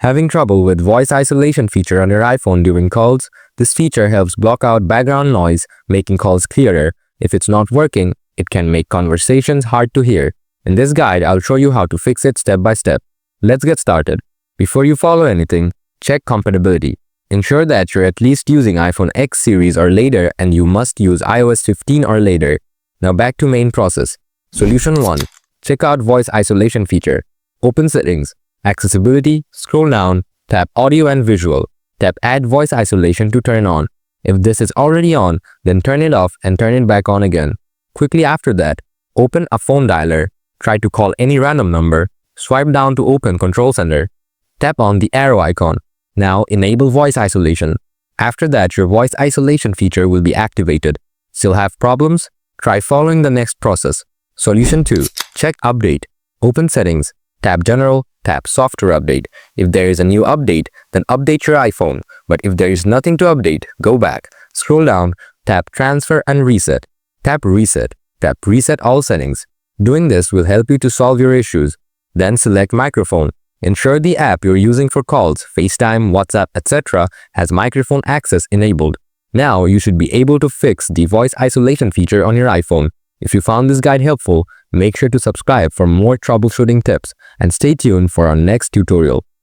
Having trouble with voice isolation feature on your iPhone during calls? This feature helps block out background noise, making calls clearer. If it's not working, it can make conversations hard to hear. In this guide, I'll show you how to fix it step by step. Let's get started. Before you follow anything, check compatibility. Ensure that you're at least using iPhone X series or later, and you must use iOS 15 or later. Now back to main process. Solution 1. Check out voice isolation feature. Open settings, accessibility, scroll down, tap audio and visual. Tap add voice isolation to turn on. If this is already on, then turn it off and turn it back on again. Quickly after that, open a phone dialer. Try to call any random number. Swipe down to open Control Center. Tap on the arrow icon. Now enable voice isolation. After that, your voice isolation feature will be activated. Still have problems? Try following the next process. Solution 2. Check update. Open settings. Tap general. Tap software update. If there is a new update, then update your iPhone. But if there is nothing to update, go back. Scroll down. Tap transfer and reset. Tap reset. Tap reset all settings. Doing this will help you to solve your issues. Then select microphone. Ensure the app you're using for calls, FaceTime, WhatsApp, etc. has microphone access enabled. Now you should be able to fix the voice isolation feature on your iPhone. If you found this guide helpful, make sure to subscribe for more troubleshooting tips and stay tuned for our next tutorial.